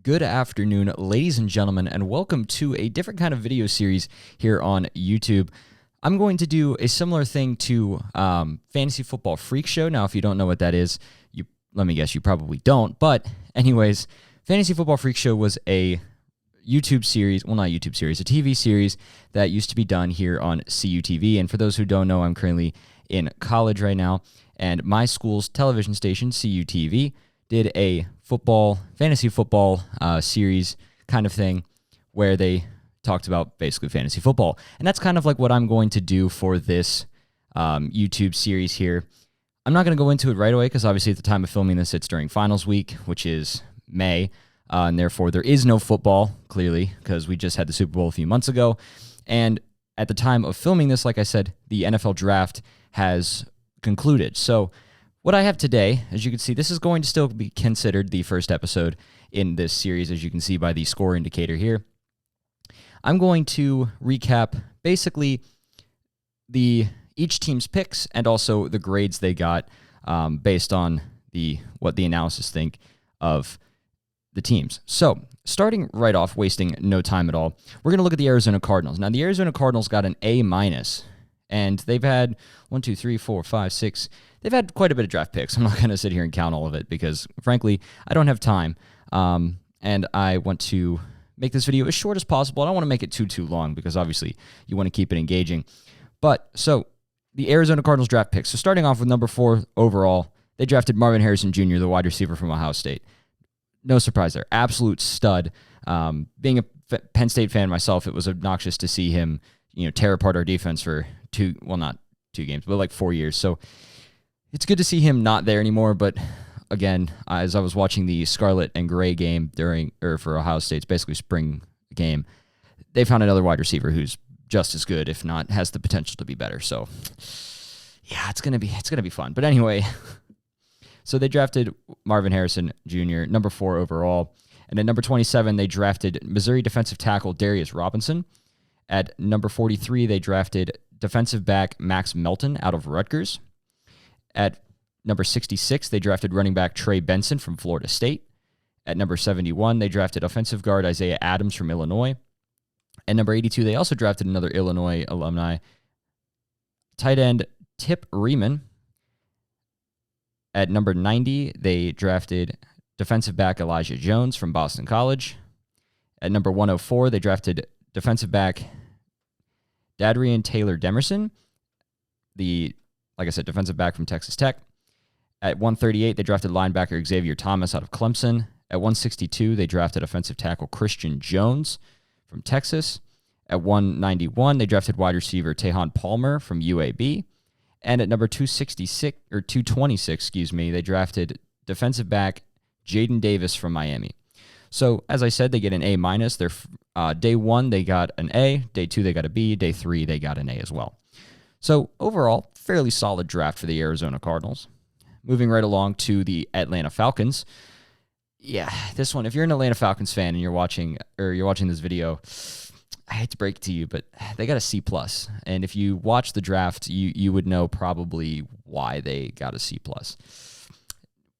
Good afternoon, ladies and gentlemen, and welcome to a different kind of video series here on YouTube. I'm going to do a similar thing to Fantasy Football Freak Show. Now, if you don't know what that is, let me guess, you probably don't. But anyways, Fantasy Football Freak Show was a YouTube series, well, not YouTube series, a TV series that used to be done here on CUTV. And for those who don't know, I'm currently in college right now, and my school's television station, CUTV, did a fantasy football series kind of thing where they talked about basically fantasy football. And that's kind of like what I'm going to do for this YouTube series here. I'm not going to go into it right away because obviously at the time of filming this, it's during finals week, which is May. And therefore, there is no football, clearly, because we just had the Super Bowl a few months ago. And at the time of filming this, like I said, the NFL draft has concluded. So what I have today, as you can see, this is going to still be considered the first episode in this series, as you can see by the score indicator here. I'm going to recap basically each team's picks and also the grades they got based on what the analysis think of the teams. So starting right off, wasting no time at all, we're going to look at the Arizona Cardinals. Now, the Arizona Cardinals got an A-, and they've had 1, 2, 3, 4, 5, 6. They've had quite a bit of draft picks. I'm not going to sit here and count all of it because, frankly, I don't have time. And I want to make this video as short as possible. I don't want to make it too long because, obviously, you want to keep it engaging. But, so, the Arizona Cardinals draft picks. So, starting off with number 4 overall, they drafted Marvin Harrison Jr., the wide receiver from Ohio State. No surprise there. Absolute stud. Being a Penn State fan myself, it was obnoxious to see him, tear apart our defense for not 2 games, but like 4 years. So it's good to see him not there anymore. But again, as I was watching the Scarlet and Gray game for Ohio State's basically spring game, they found another wide receiver who's just as good, if not has the potential to be better. So yeah, it's gonna be fun. But anyway, so they drafted Marvin Harrison Jr., number 4 overall. And at number 27, they drafted Missouri defensive tackle Darius Robinson. At number 43, they drafted defensive back Max Melton out of Rutgers. At number 66, they drafted running back Trey Benson from Florida State. At number 71, they drafted offensive guard Isaiah Adams from Illinois. At number 82, they also drafted another Illinois alumni, tight end Tip Riemann. At number 90, they drafted defensive back Elijah Jones from Boston College. At number 104, they drafted defensive back Dadrian Taylor Demerson, like I said, defensive back from Texas Tech. At 138, they drafted linebacker Xavier Thomas out of Clemson. At 162, they drafted offensive tackle Christian Jones from Texas. At 191, they drafted wide receiver Tejon Palmer from UAB. And at number 226, they drafted defensive back Jaden Davis from Miami. So, as I said, they get an A-. Their day 1, they got an A. Day 2, they got a B. Day 3, they got an A as well. So, overall, fairly solid draft for the Arizona Cardinals. Moving right along to the Atlanta Falcons. Yeah, this one, if you're an Atlanta Falcons fan and you're watching this video, I hate to break it to you, but they got a C+. And if you watch the draft, you would know probably why they got a C+.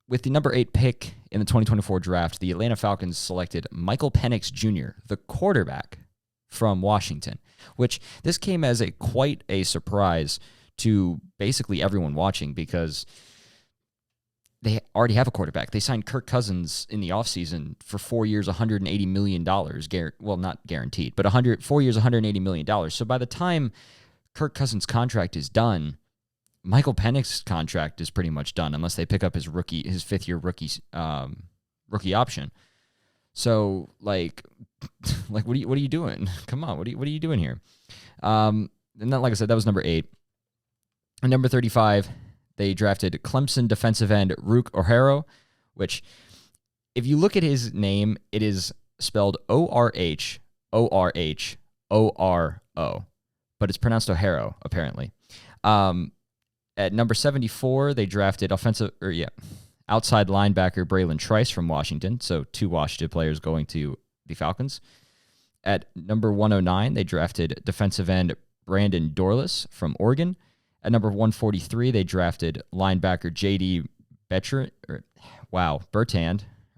With the number 8 pick in the 2024 draft, the Atlanta Falcons selected Michael Penix Jr., the quarterback from Washington, which this came as quite a surprise to basically everyone watching because they already have a quarterback. They signed Kirk Cousins in the offseason for 4 years, $180 million. Well, not guaranteed, but 4 years, $180 million. So by the time Kirk Cousins' contract is done, Michael Penix's contract is pretty much done unless they pick up his 5th-year rookie option. So like what are you doing? Come on, what are you doing here? And then, like I said, that was number 8. And number 35, they drafted Clemson defensive end Rook O'Haro, which, if you look at his name, it is spelled O-R-H-O-R-H-O-R-O, but it's pronounced O'Haro, apparently. At number 74, they drafted outside linebacker Braylon Trice from Washington, so 2 Washington players going to the Falcons. At number 109, they drafted defensive end Brandon Dorlus from Oregon. At number 143, they drafted linebacker J.D. Bertrand,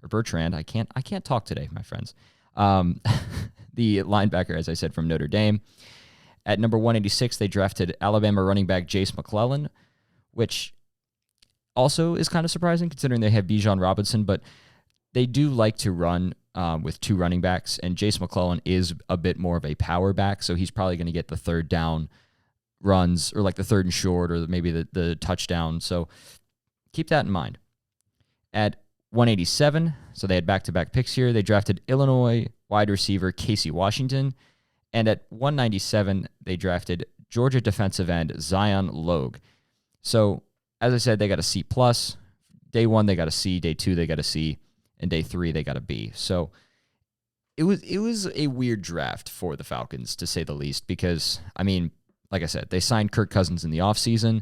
or Bertrand. I can't talk today, my friends. The linebacker, as I said, from Notre Dame. At number 186, they drafted Alabama running back Jace McClellan, which also is kind of surprising considering they have Bijan Robinson, but they do like to run with two running backs, and Jace McClellan is a bit more of a power back, so he's probably going to get the third down runs or like the third and short or maybe the touchdown. So keep that in mind. At 187, so they had back-to-back picks here, they drafted Illinois wide receiver Casey Washington, and at 197, they drafted Georgia defensive end Zion Logue. So, as I said, they got a C+. Day 1, they got a C. Day 2, they got a C. And day 3, they got a B. So, it was a weird draft for the Falcons, to say the least, because, I mean, like I said, they signed Kirk Cousins in the offseason,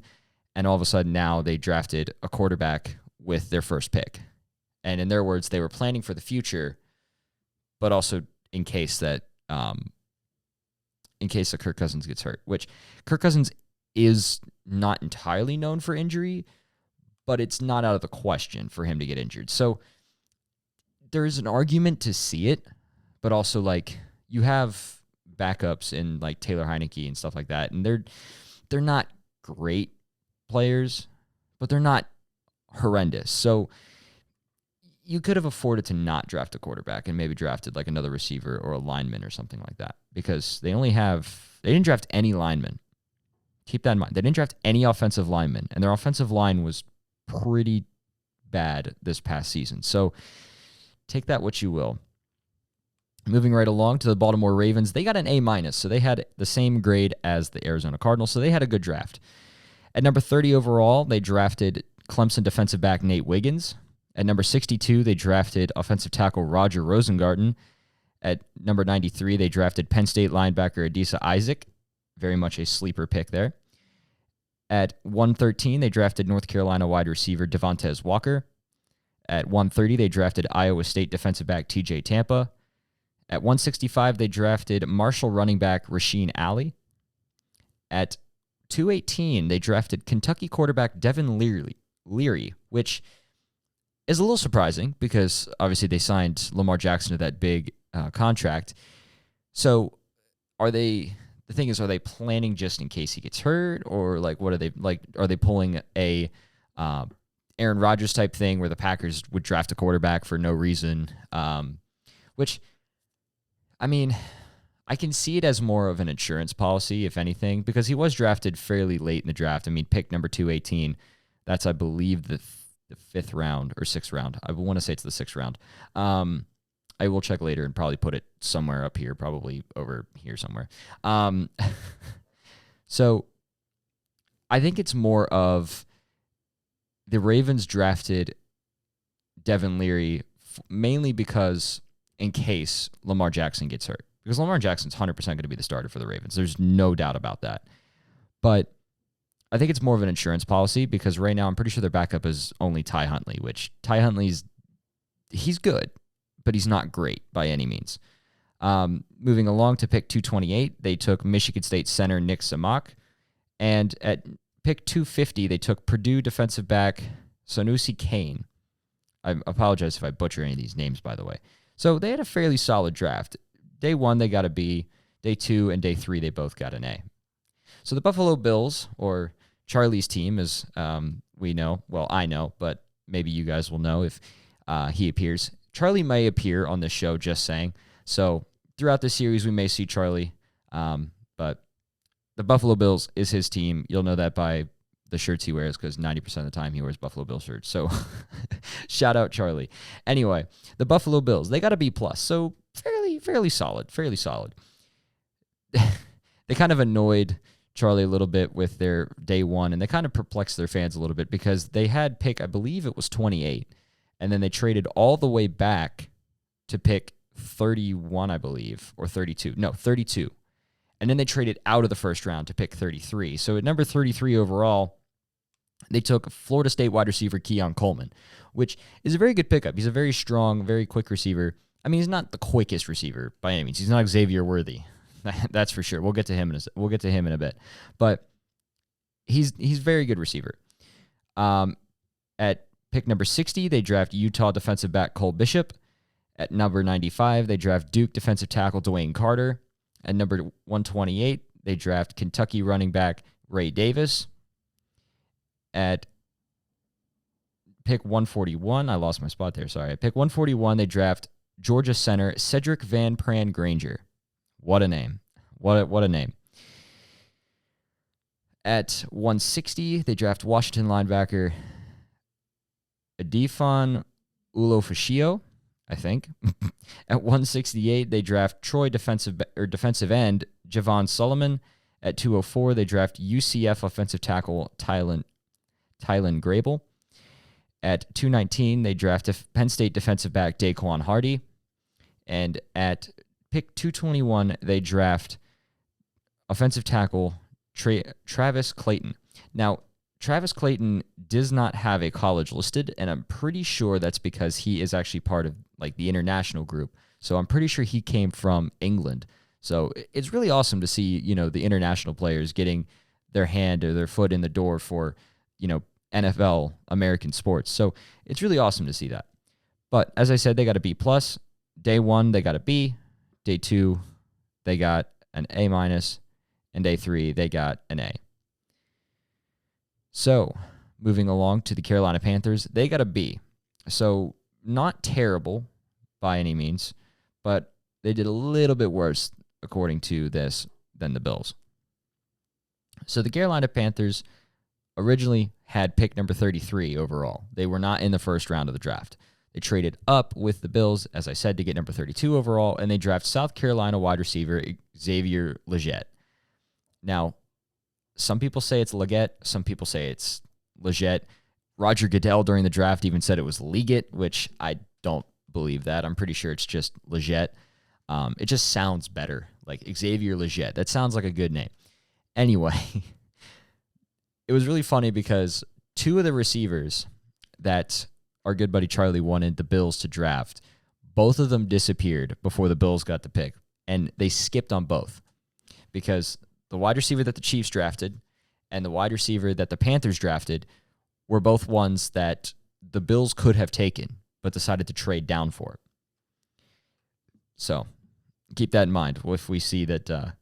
and all of a sudden now they drafted a quarterback with their first pick. And in their words, they were planning for the future, but also in case that Kirk Cousins gets hurt, which Kirk Cousins is not entirely known for injury, but it's not out of the question for him to get injured. So there is an argument to see it, but also like you have backups in like Taylor Heineke and stuff like that, and they're not great players, but they're not horrendous. So you could have afforded to not draft a quarterback and maybe drafted like another receiver or a lineman or something like that, because they didn't draft any linemen. Keep that in mind. They didn't draft any offensive linemen, and their offensive line was pretty bad this past season. So take that what you will. Moving right along to the Baltimore Ravens, they got an A-, so they had the same grade as the Arizona Cardinals, so they had a good draft. At number 30 overall, they drafted Clemson defensive back Nate Wiggins. At number 62, they drafted offensive tackle Roger Rosengarten. At number 93, they drafted Penn State linebacker Adisa Isaac. Very much a sleeper pick there. At 113, they drafted North Carolina wide receiver Devontae Walker. At 130, they drafted Iowa State defensive back TJ Tampa. At 165, they drafted Marshall running back Rasheen Ali. At 218, they drafted Kentucky quarterback Devin Leary, which is a little surprising because obviously they signed Lamar Jackson to that big contract. So are they planning just in case he gets hurt, or like what are they like? Are they pulling a Aaron Rodgers type thing where the Packers would draft a quarterback for no reason? Which, I mean, I can see it as more of an insurance policy, if anything, because he was drafted fairly late in the draft. I mean, pick number 218. That's, I believe, the fifth round or sixth round. I want to say it's the sixth round. I will check later and probably put it somewhere up here, probably over here somewhere. So I think it's more of the Ravens drafted Devin Leary mainly because in case Lamar Jackson gets hurt. Because Lamar Jackson's 100% going to be the starter for the Ravens. There's no doubt about that. But I think it's more of an insurance policy because right now I'm pretty sure their backup is only Ty Huntley, which Ty Huntley's he's good, but he's not great by any means. Moving along to pick 228, they took Michigan State center Nick Samak. And at pick 250, they took Purdue defensive back Sanusi Kane. I apologize if I butcher any of these names, by the way. So they had a fairly solid draft. Day 1, they got a B. Day 2 and day 3, they both got an A. So the Buffalo Bills, or Charlie's team, as we know, well, I know, but maybe you guys will know if he appears. Charlie may appear on this show, just saying. So throughout the series, we may see Charlie, but the Buffalo Bills is his team. You'll know that by the shirts he wears because 90% of the time he wears Buffalo Bill shirts. So shout out Charlie. Anyway, the Buffalo Bills, they got a B+, so fairly solid. They kind of annoyed Charlie a little bit with their day 1, and they kind of perplexed their fans a little bit because they had pick, I believe it was 28, and then they traded all the way back to pick 31, I believe, or 32. No, 32. And then they traded out of the first round to pick 33. So at number 33 overall, they took Florida State wide receiver Keon Coleman, which is a very good pickup. He's a very strong, very quick receiver. I mean, he's not the quickest receiver by any means. He's not Xavier Worthy. That's for sure. We'll get to him in a bit. But he's very good receiver. At pick number 60, they draft Utah defensive back Cole Bishop. At number 95, they draft Duke defensive tackle Dwayne Carter. At number 128, they draft Kentucky running back Ray Davis. At pick 141, I lost my spot there, sorry. At pick 141, they draft Georgia center Cedric Van Pran Granger. What a name. What a name. At 160, they draft Washington linebacker Adifon Ulofashio, I think. At 168, they draft Troy defensive end Javon Solomon. At 204, they draft UCF offensive tackle Tylen Grable. At 219, they draft Penn State defensive back Daquan Hardy. And at pick 221, they draft offensive tackle Travis Clayton. Now, Travis Clayton does not have a college listed, and I'm pretty sure that's because he is actually part of like the international group. So I'm pretty sure he came from England. So it's really awesome to see, the international players getting their hand or their foot in the door for, NFL American sports. So it's really awesome to see that. But as I said, they got a B+. Day 1, they got a B. Day 2, they got an A-. And day 3, they got an A. So moving along to the Carolina Panthers, they got a B. So not terrible by any means, but they did a little bit worse, according to this, than the Bills. So the Carolina Panthers originally had pick number 33 overall. They were not in the first round of the draft. They traded up with the Bills, as I said, to get number 32 overall, and they draft South Carolina wide receiver Xavier Legette. Now, some people say it's Legette, some people say it's Legette. Roger Goodell during the draft even said it was Leggett, which I don't believe that. I'm pretty sure it's just Legette. It just sounds better, like Xavier Legette. That sounds like a good name. Anyway, it was really funny because two of the receivers that our good buddy Charlie wanted the Bills to draft, both of them disappeared before the Bills got the pick, and they skipped on both because the wide receiver that the Chiefs drafted and the wide receiver that the Panthers drafted were both ones that the Bills could have taken but decided to trade down for it. So keep that in mind if we see that the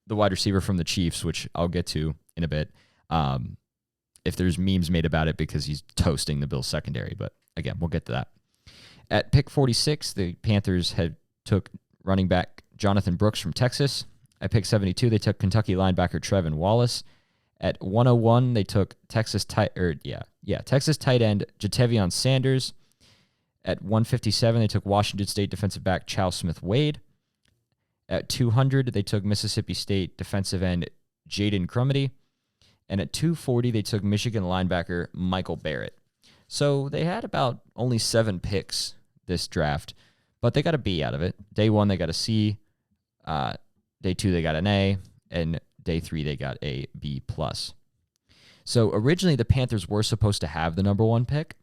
wide receiver from the Chiefs, which I'll get to in a bit, if there's memes made about it because he's toasting the Bills secondary. But again, we'll get to that. At pick 46, the Panthers took running back Jonathan Brooks from Texas. At pick 72, they took Kentucky linebacker Trevin Wallace. At 101, they took Texas tight end Jatavion Sanders. At 157, they took Washington State defensive back Chau Smith-Wade. At 200, they took Mississippi State defensive end Jaden Crumedy. And at 240, they took Michigan linebacker Michael Barrett. So they had about only 7 picks this draft, but they got a B out of it. Day 1, they got a C. Day 2, they got an A. And day 3, they got a B+. So originally, the Panthers were supposed to have the number 1 pick,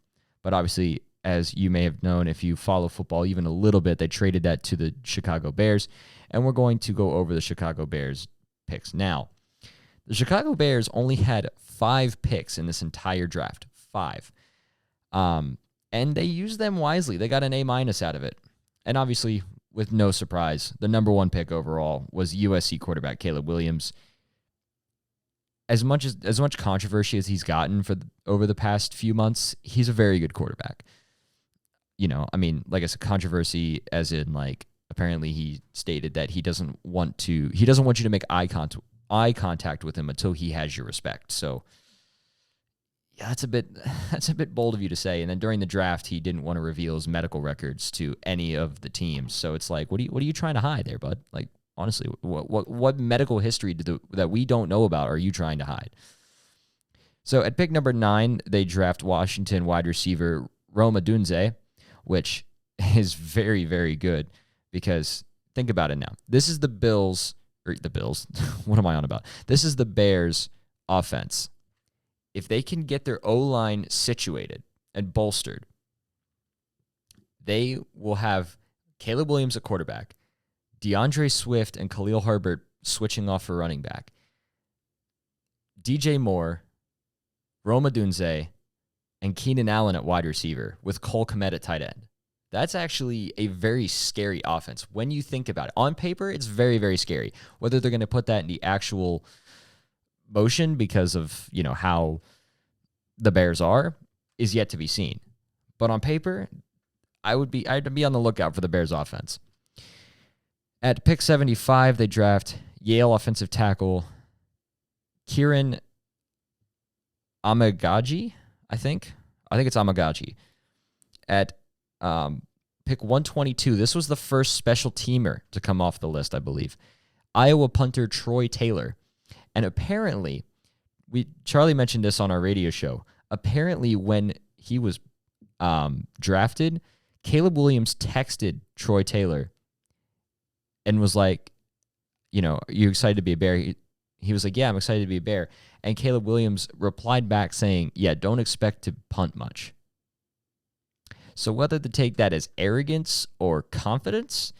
but obviously, as you may have known, if you follow football even a little bit, they traded that to the Chicago Bears, and we're going to go over the Chicago Bears picks now. The Chicago Bears only had 5 picks in this entire draft. 5. And they used them wisely. They got an A- out of it. And obviously, with no surprise, the number 1 pick overall was USC quarterback Caleb Williams. As much controversy as he's gotten over the past few months, he's a very good quarterback. Like I said, controversy as in apparently he stated that he doesn't want you to make eye contact with him until he has your respect. So yeah, that's a bit bold of you to say. And then during the draft, he didn't want to reveal his medical records to any of the teams. So it's like, what are you trying to hide there, bud? Like, honestly, what medical history that we don't know about are you trying to hide? So at pick number 9, they draft Washington wide receiver Rome Odunze, which is very, very good because think about it now. This is the Bills. What am I on about? This is the Bears offense. If they can get their O-line situated and bolstered, they will have Caleb Williams at quarterback, DeAndre Swift and Khalil Herbert switching off for running back, DJ Moore, Rome Odunze, and Keenan Allen at wide receiver with Cole Kmet at tight end. That's actually a very scary offense when you think about it. On paper, it's very, very scary. Whether they're going to put that in the actual motion because of, how the Bears are is yet to be seen. But on paper, I'd be on the lookout for the Bears offense. At pick 75, they draft Yale offensive tackle Kieran Amagaji, I think it's Amagaji. At pick 122, this was the first special teamer to come off the list, I believe. Iowa punter Troy Taylor. And apparently, Charlie mentioned this on our radio show. Apparently, when he was drafted, Caleb Williams texted Troy Taylor and was like, are you excited to be a Bear? He was like, yeah, I'm excited to be a Bear. And Caleb Williams replied back saying, yeah, don't expect to punt much. So whether to take that as arrogance or confidence,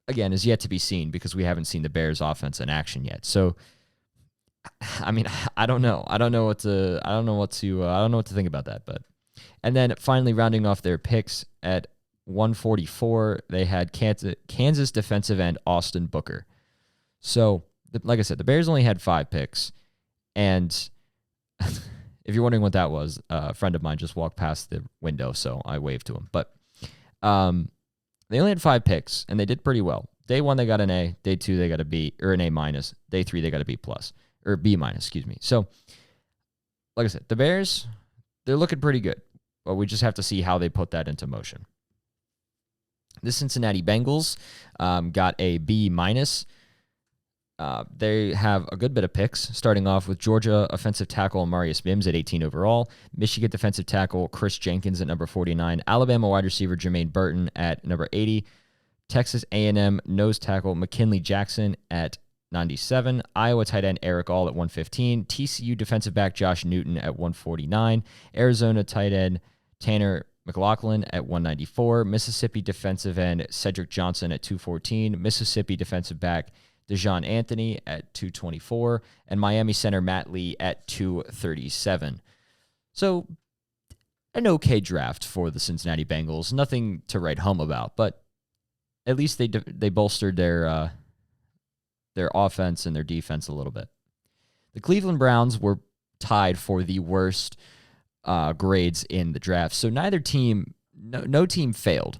again, is yet to be seen because we haven't seen the Bears offense in action yet. So, I mean, I don't know. I don't know what to think about that. But, and then finally rounding off their picks at 144, they had Kansas defensive end Austin Booker. So, like I said, the Bears only had 5 picks. And if you're wondering what that was, a friend of mine just walked past the window, so I waved to him. But they only had 5 picks, and they did pretty well. Day 1, they got an A. Day 2, they got a B, or an A minus. Day 3, they got a B plus, or B minus, excuse me. So, like I said, the Bears, they're looking pretty good, but we just have to see how they put that into motion. The Cincinnati Bengals got a B minus. They have a good bit of picks, starting off with Georgia offensive tackle Marius Mims at 18 overall, Michigan defensive tackle Chris Jenkins at number 49, Alabama wide receiver Jermaine Burton at number 80, Texas A&M nose tackle McKinley Jackson at 97, Iowa tight end Eric All at 115, TCU defensive back Josh Newton at 149, Arizona tight end Tanner McLaughlin at 194, Mississippi defensive end Cedric Johnson at 214, Mississippi defensive back Dejon Anthony at 224, and Miami center Matt Lee at 237. So, an okay draft for the Cincinnati Bengals. Nothing to write home about, but at least they bolstered their offense and their defense a little bit. The Cleveland Browns were tied for the worst grades in the draft. So neither team, no team failed,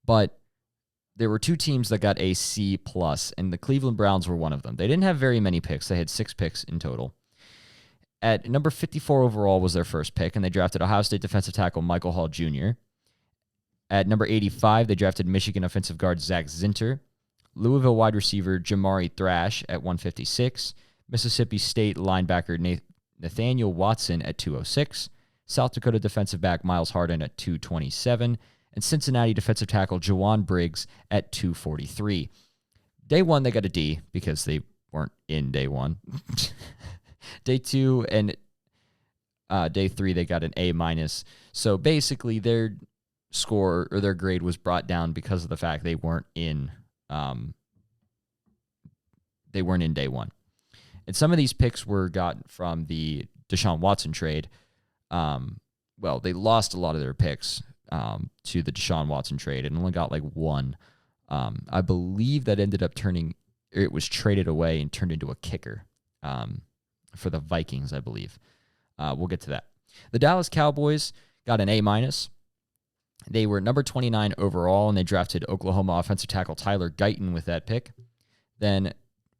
but there were 2 teams that got a C+, and the Cleveland Browns were one of them. They didn't have very many picks. They had 6 picks in total. At number 54 overall was their first pick, and they drafted Ohio State defensive tackle Michael Hall Jr. At number 85, they drafted Michigan offensive guard Zach Zinter, Louisville wide receiver Jamari Thrash at 156, Mississippi State linebacker Nathaniel Watson at 206, South Dakota defensive back Miles Harden at 227, and Cincinnati defensive tackle Jawan Briggs at 243. Day 1, they got a D because they weren't in day 1. Day 2 and day 3, they got an A minus. So basically, their score or their grade was brought down because of the fact they weren't in day 1. And some of these picks were gotten from the Deshaun Watson trade. They lost a lot of their picks to the Deshaun Watson trade and only got like 1. I believe that ended up it was traded away and turned into a kicker for the Vikings, I believe. We'll get to that. The Dallas Cowboys got an A minus. They were number 29 overall, and they drafted Oklahoma offensive tackle Tyler Guyton with that pick. Then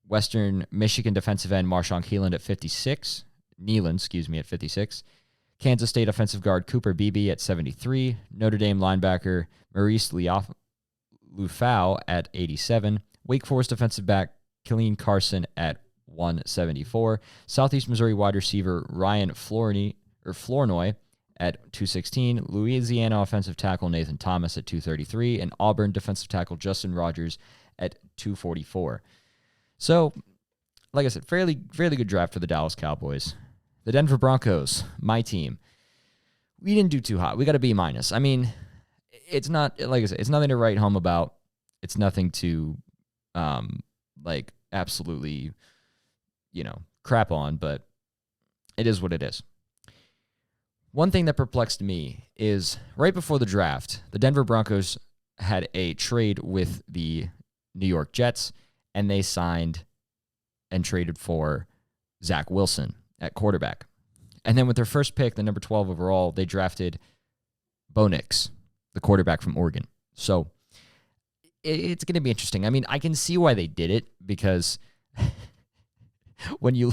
Western Michigan defensive end Marshawn Keeland at 56. Nealon, at 56. Kansas State offensive guard Cooper Beebe at 73. Notre Dame linebacker Maurice Lufau at 87. Wake Forest defensive back Killeen Carson at 174. Southeast Missouri wide receiver Ryan Flournoy at 216. Louisiana offensive tackle Nathan Thomas at 233. And Auburn defensive tackle Justin Rogers at 244. So, like I said, fairly good draft for the Dallas Cowboys. The Denver Broncos, my team, we didn't do too hot. We got a B minus. I mean, it's not, like I said, it's nothing to write home about. It's nothing to, absolutely, crap on, but it is what it is. One thing that perplexed me is right before the draft, the Denver Broncos had a trade with the New York Jets, and they signed and traded for Zach Wilson at quarterback. And then with their first pick, the number 12 overall, they drafted Bo Nix, the quarterback from Oregon. So it's going to be interesting. I mean, I can see why they did it, because when you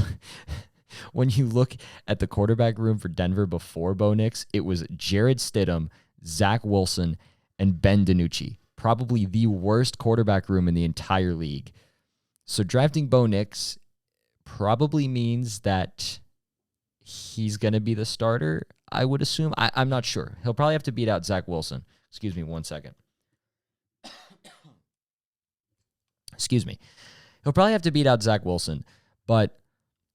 look at the quarterback room for Denver before Bo Nix, it was Jarrett Stidham, Zach Wilson, and Ben DiNucci. Probably the worst quarterback room in the entire league. So drafting Bo Nix probably means that he's going to be the starter, I would assume. I'm not sure. He'll probably have to beat out Zach Wilson. Excuse me 1 second. Excuse me. He'll probably have to beat out Zach Wilson, but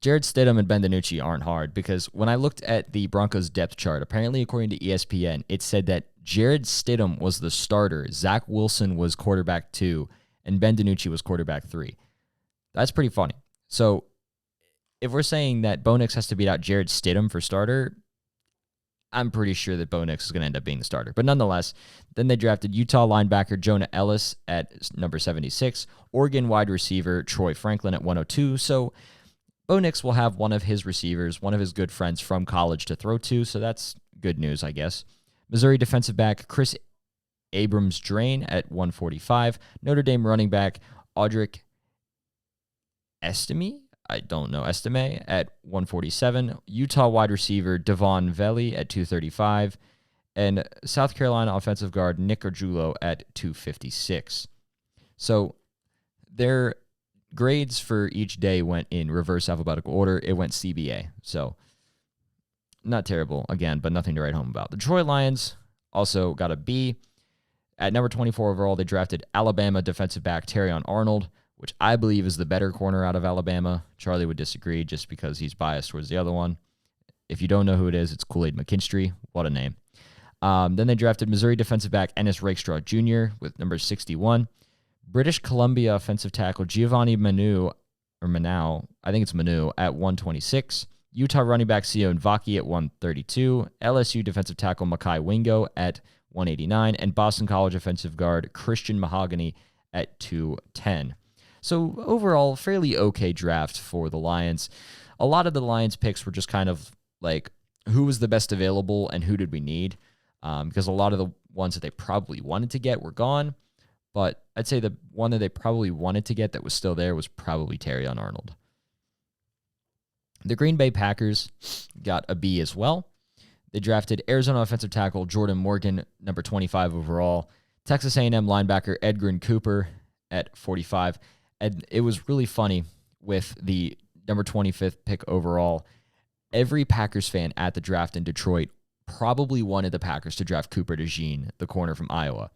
Jarrett Stidham and Ben DiNucci aren't hard, because when I looked at the Broncos depth chart, apparently according to ESPN, it said that Jarrett Stidham was the starter, Zach Wilson was quarterback 2, and Ben DiNucci was quarterback 3. That's pretty funny. So if we're saying that Bo Nix has to beat out Jarrett Stidham for starter, I'm pretty sure that Bo Nix is going to end up being the starter. But nonetheless, then they drafted Utah linebacker Jonah Ellis at number 76, Oregon wide receiver Troy Franklin at 102. So Bo Nix will have one of his receivers, one of his good friends from college to throw to, so that's good news, I guess. Missouri defensive back Chris Abrams-Drain at 145, Notre Dame running back Audric Estime at 147, Utah wide receiver Devon Valley at 235, and South Carolina offensive guard Nick Argiulo at 256. So their grades for each day went in reverse alphabetical order. It went CBA. So not terrible, again, but nothing to write home about. The Detroit Lions also got a B. At number 24 overall, they drafted Alabama defensive back Terrion Arnold, which I believe is the better corner out of Alabama. Charlie would disagree just because he's biased towards the other one. If you don't know who it is, it's Kool-Aid McKinstry. What a name. Then they drafted Missouri defensive back Ennis Rakestraw Jr. with number 61. British Columbia offensive tackle Giovanni Manu, I think it's Manu, at 126. Utah running back Sione Vaki at 132. LSU defensive tackle Makai Wingo at 189. And Boston College offensive guard Christian Mahogany at 210. So overall, fairly okay draft for the Lions. A lot of the Lions picks were just kind of like, who was the best available and who did we need? Because a lot of the ones that they probably wanted to get were gone. But I'd say the one that they probably wanted to get that was still there was probably Terrion Arnold. The Green Bay Packers got a B as well. They drafted Arizona offensive tackle Jordan Morgan, number 25 overall. Texas A&M linebacker Edgerrin Cooper at 45. And it was really funny with the number 25th pick overall. Every Packers fan at the draft in Detroit probably wanted the Packers to draft Cooper DeJean, the corner from Iowa.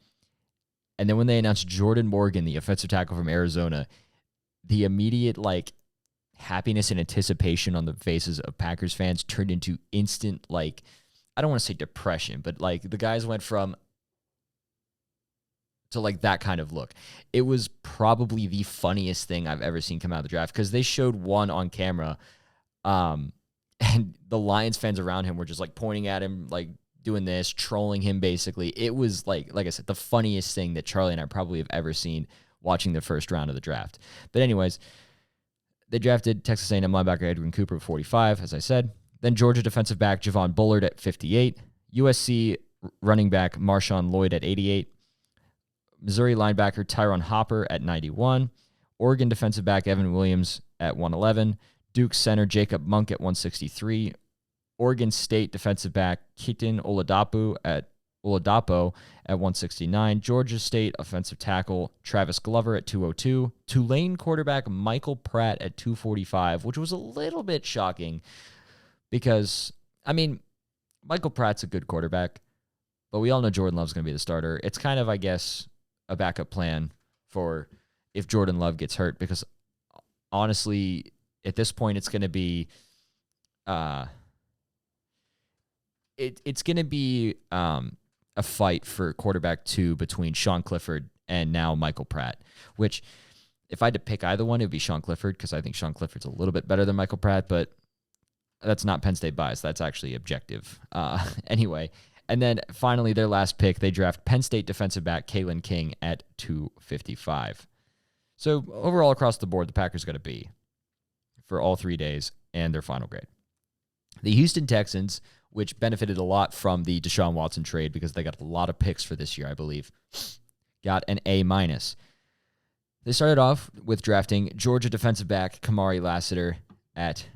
And then when they announced Jordan Morgan, the offensive tackle from Arizona, the immediate happiness and anticipation on the faces of Packers fans turned into instant, I don't want to say depression, but the guys went from to that kind of look. It was probably the funniest thing I've ever seen come out of the draft, because they showed one on camera, and the Lions fans around him were just pointing at him, doing this, trolling him basically. It was like I said, the funniest thing that Charlie and I probably have ever seen watching the first round of the draft. But anyways, they drafted Texas A&M linebacker Edgerrin Cooper at 45, as I said. Then Georgia defensive back Javon Bullard at 58. USC running back Marshawn Lloyd at 88. Missouri linebacker Tyron Hopper at 91. Oregon defensive back Evan Williams at 111. Duke center Jacob Monk at 163. Oregon State defensive back Keaton Oladapo at 169. Georgia State offensive tackle Travis Glover at 202. Tulane quarterback Michael Pratt at 245, which was a little bit shocking because, Michael Pratt's a good quarterback, but we all know Jordan Love's going to be the starter. It's kind of, I guess, a backup plan for if Jordan Love gets hurt, because honestly, at this point, it's going to be it's going to be a fight for quarterback 2 between Sean Clifford and now Michael Pratt, which if I had to pick either one, it would be Sean Clifford, because I think Sean Clifford's a little bit better than Michael Pratt, but That's not Penn State bias. That's actually objective. Anyway, and then finally their last pick, they draft Penn State defensive back Kalen King at 255. So overall across the board, the Packers got a B for all 3 days and their final grade. The Houston Texans, which benefited a lot from the Deshaun Watson trade because they got a lot of picks for this year, I believe, got an A-. They started off with drafting Georgia defensive back Kamari Lassiter at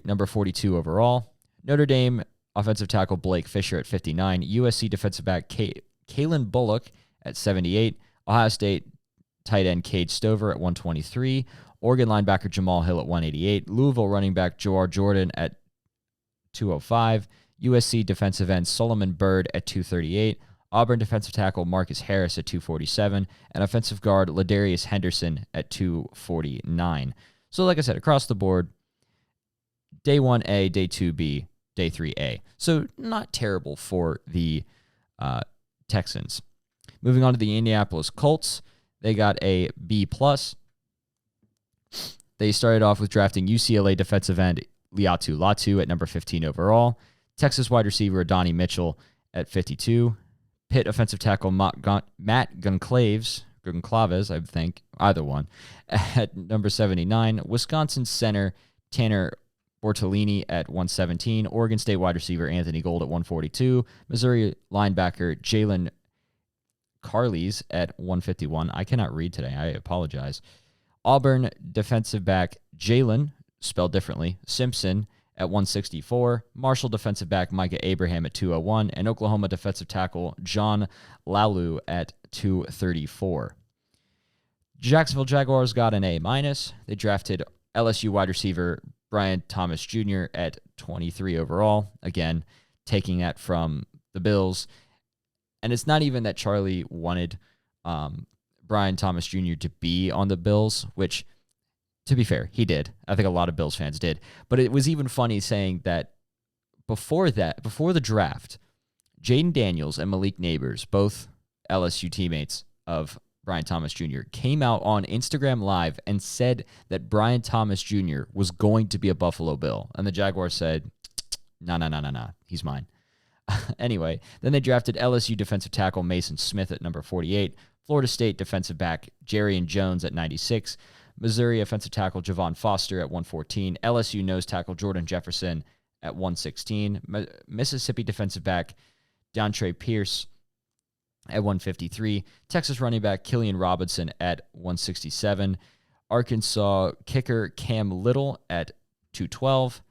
number 42 overall. Notre Dame offensive tackle Blake Fisher at 59. USC defensive back Kalen Bullock at 78. Ohio State tight end Cade Stover at 123. Oregon linebacker Jamal Hill at 188. Louisville running back Joar Jordan at 205. USC defensive end Solomon Byrd at 238. Auburn defensive tackle Marcus Harris at 247. And offensive guard Ladarius Henderson at 249. So like I said, across the board, day 1A, day 2B, day 3A. So not terrible for the Texans. Moving on to the Indianapolis Colts, they got a B+. They started off with drafting UCLA defensive end Liatu Latu at number 15 overall. Texas wide receiver Donnie Mitchell at 52. Pitt offensive tackle Matt Goncalves, I think, either one, at number 79. Wisconsin center Tanner Bortolini at 117. Oregon State wide receiver Anthony Gold at 142. Missouri linebacker Jalen Carles at 151. I cannot read today. I apologize. Auburn defensive back Jalen, spelled differently, Simpson at 164. Marshall defensive back Micah Abraham at 201. And Oklahoma defensive tackle John Lalu at 234. Jacksonville Jaguars got an A-. They drafted LSU wide receiver Brian Thomas Jr. at 23 overall. Again, taking that from the Bills. And it's not even that Charlie wanted Brian Thomas Jr. to be on the Bills, which, to be fair, he did. I think a lot of Bills fans did. But it was even funny saying that before the draft, Jaden Daniels and Malik Neighbors, both LSU teammates of Brian Thomas Jr., came out on Instagram Live and said that Brian Thomas Jr. was going to be a Buffalo Bill. And the Jaguars said, nah, he's mine. Anyway, then they drafted LSU defensive tackle Mason Smith at number 48, Florida State defensive back Jarian Jones at 96, Missouri offensive tackle Javon Foster at 114, LSU nose tackle Jordan Jefferson at 116, Mississippi defensive back DeAndre Pierce at 153, Texas running back Killian Robinson at 167, Arkansas kicker Cam Little at 212,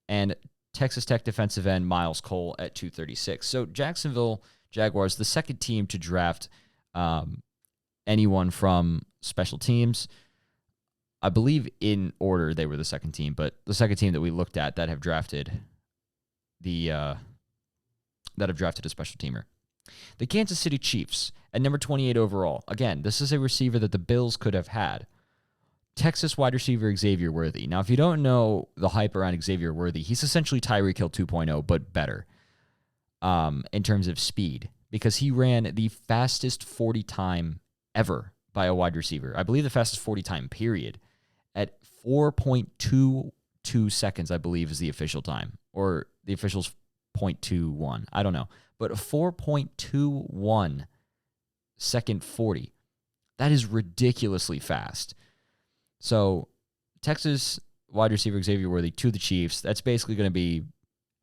and Texas Tech defensive end Miles Cole at 236. So Jacksonville Jaguars, the second team to draft anyone from special teams. I believe in order they were the second team, but the second team that we looked at that have drafted a special teamer. The Kansas City Chiefs at number 28 overall. Again, this is a receiver that the Bills could have had. Texas wide receiver Xavier Worthy. Now, if you don't know the hype around Xavier Worthy, he's essentially Tyreek Hill 2.0, but better in terms of speed, because he ran the fastest 40 time ever by a wide receiver. I believe the fastest 40 time period at 4.22 seconds, I believe, is the official time, or the official's 0.21. I don't know, but a 4.21 second 40. That is ridiculously fast. So Texas wide receiver Xavier Worthy to the Chiefs, that's basically going to be,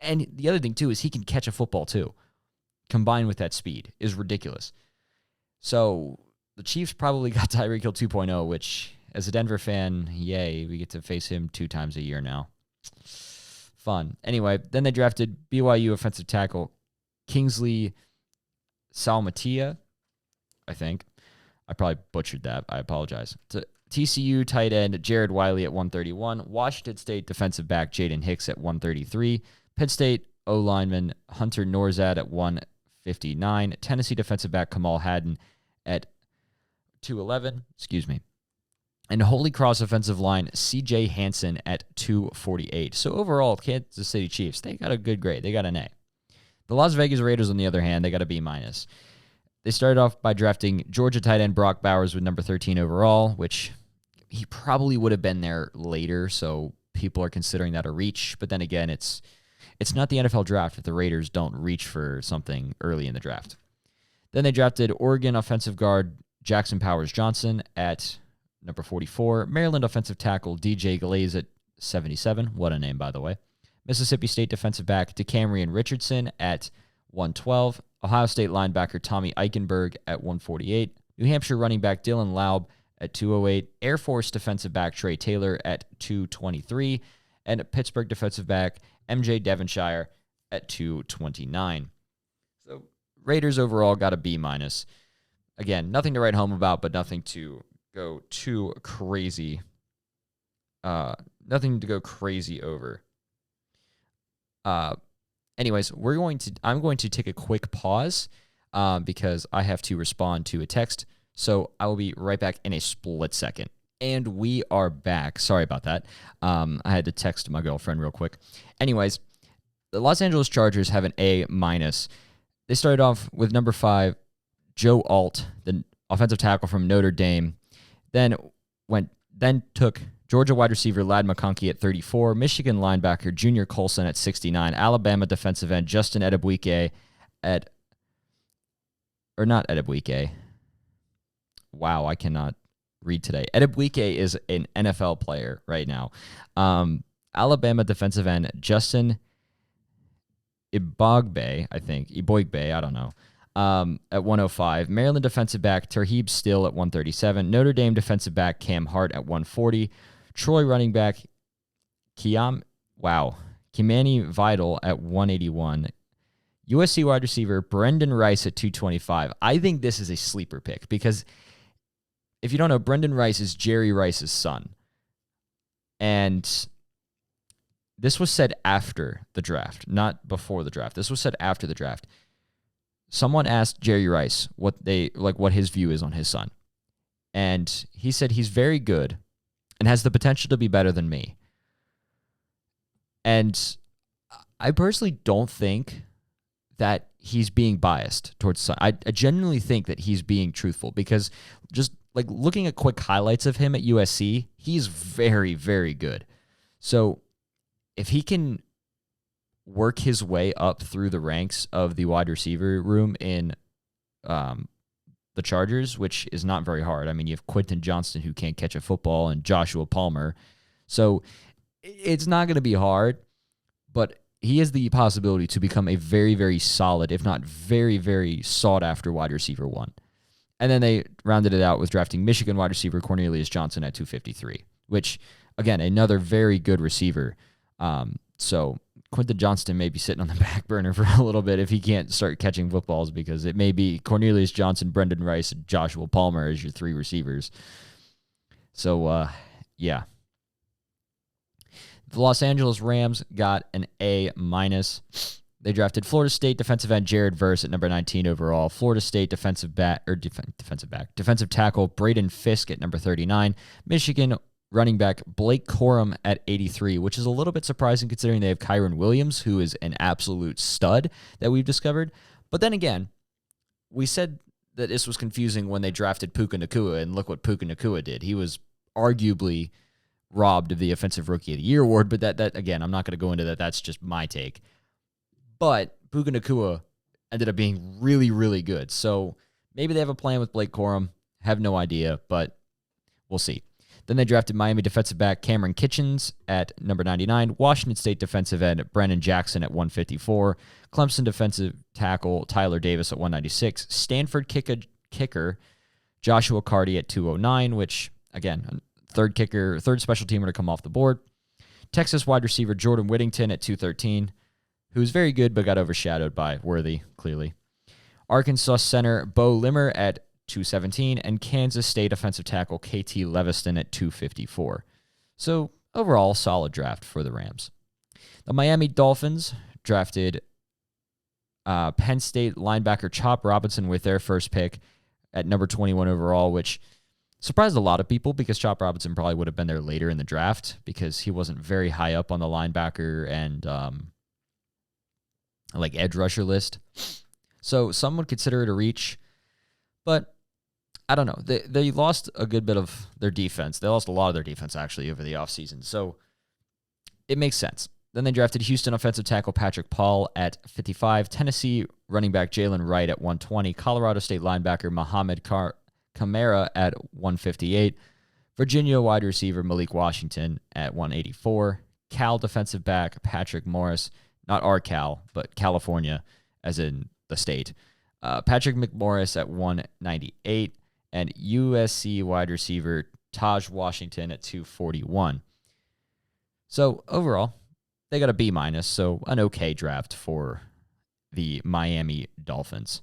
and the other thing too is he can catch a football too. Combined with that speed is ridiculous. So the Chiefs probably got Tyreek Hill 2.0, which as a Denver fan, yay, we get to face him 2 times a year now. Fun. Anyway, then they drafted BYU offensive tackle Kingsley Salmatia, I think. I probably butchered that. I apologize. TCU tight end Jared Wiley at 131. Washington State defensive back Jaden Hicks at 133. Penn State O-lineman Hunter Norzad at 159. Tennessee defensive back Kamal Haddon at 211. And Holy Cross offensive line C.J. Hansen at 248. So overall, Kansas City Chiefs, they got a good grade. They got an A. The Las Vegas Raiders, on the other hand, they got a B-. They started off by drafting Georgia tight end Brock Bowers with number 13 overall, which he probably would have been there later, so people are considering that a reach, but then again, it's not the NFL draft if the Raiders don't reach for something early in the draft. Then they drafted Oregon offensive guard Jackson Powers Johnson at number 44, Maryland offensive tackle DJ Glaze at 77. What a name, by the way. Mississippi State defensive back DeCamerion Richardson at 112. Ohio State linebacker Tommy Eichenberg at 148. New Hampshire running back Dylan Laub at 208. Air Force defensive back Trey Taylor at 223. And Pittsburgh defensive back MJ Devonshire at 229. So Raiders overall got a B-. Again, nothing to write home about, but nothing to go too crazy. Nothing to go crazy over. Anyways, I'm going to take a quick pause because I have to respond to a text. So I will be right back in a split second. And we are back. Sorry about that. I had to text my girlfriend real quick. Anyways, the Los Angeles Chargers have an A-. They started off with number 5, Joe Alt, the offensive tackle from Notre Dame. Then took Georgia wide receiver Ladd McConkey at 34, Michigan linebacker Junior Colson at 69, Alabama defensive end Justin Edebwike not Edebwike. Wow, I cannot read today. Edebwike is an NFL player right now. Alabama defensive end Justin Ibogbe, I don't know. At 105. Maryland defensive back Terheeb Still at 137. Notre Dame defensive back Cam Hart at 140. Troy running back Kimani Vidal at 181. USC wide receiver Brendan Rice at 225. I think this is a sleeper pick because if you don't know, Brendan Rice is Jerry Rice's son. And this was said after the draft, not before the draft. This was said after the draft. Someone asked Jerry Rice what his view is on his son. And he said he's very good and has the potential to be better than me. And I personally don't think that he's being biased towards son. I genuinely think that he's being truthful because just like looking at quick highlights of him at USC, he's very, very good. So if he can work his way up through the ranks of the wide receiver room in the Chargers, which is not very hard. I mean, you have Quentin Johnston who can't catch a football and Joshua Palmer. So it's not going to be hard, but he has the possibility to become a very, very solid, if not very, very sought-after wide receiver one. And then they rounded it out with drafting Michigan wide receiver Cornelius Johnson at 253, which, again, another very good receiver. So Quentin Johnston may be sitting on the back burner for a little bit if he can't start catching footballs because it may be Cornelius Johnson, Brendan Rice, and Joshua Palmer as your 3 receivers. So, yeah. The Los Angeles Rams got an A-. They drafted Florida State defensive end Jared Verse at number 19 overall. Florida State defensive tackle Braden Fisk at number 39. Michigan running back Blake Corum at 83, which is a little bit surprising considering they have Kyron Williams, who is an absolute stud that we've discovered. But then again, we said that this was confusing when they drafted Puka Nacua, and look what Puka Nacua did. He was arguably robbed of the Offensive Rookie of the Year award, but that again, I'm not going to go into that. That's just my take. But Puka Nacua ended up being really, really good. So maybe they have a plan with Blake Corum. Have no idea, but we'll see. Then they drafted Miami defensive back Cameron Kitchens at number 99, Washington State defensive end Brennan Jackson at 154, Clemson defensive tackle Tyler Davis at 196, Stanford kicker Joshua Carty at 209, which, again, third special teamer to come off the board, Texas wide receiver Jordan Whittington at 213, who's very good but got overshadowed by Worthy, clearly, Arkansas center Bo Limmer at 217, and Kansas State offensive tackle KT Leviston at 254. So overall, solid draft for the Rams. The Miami Dolphins drafted Penn State linebacker Chop Robinson with their first pick at number 21 overall, which surprised a lot of people because Chop Robinson probably would have been there later in the draft because he wasn't very high up on the linebacker and edge rusher list. So some would consider it a reach, but I don't know. They lost a good bit of their defense. They lost a lot of their defense, actually, over the offseason. So it makes sense. Then they drafted Houston offensive tackle Patrick Paul at 55, Tennessee running back Jalen Wright at 120, Colorado State linebacker Mohamed Kamara at 158, Virginia wide receiver Malik Washington at 184, Cal defensive back Patrick Morris, not our Cal, but California, as in the state, Patrick McMorris at 198, and USC wide receiver Taj Washington at 241. So overall, they got a B-, so an okay draft for the Miami Dolphins.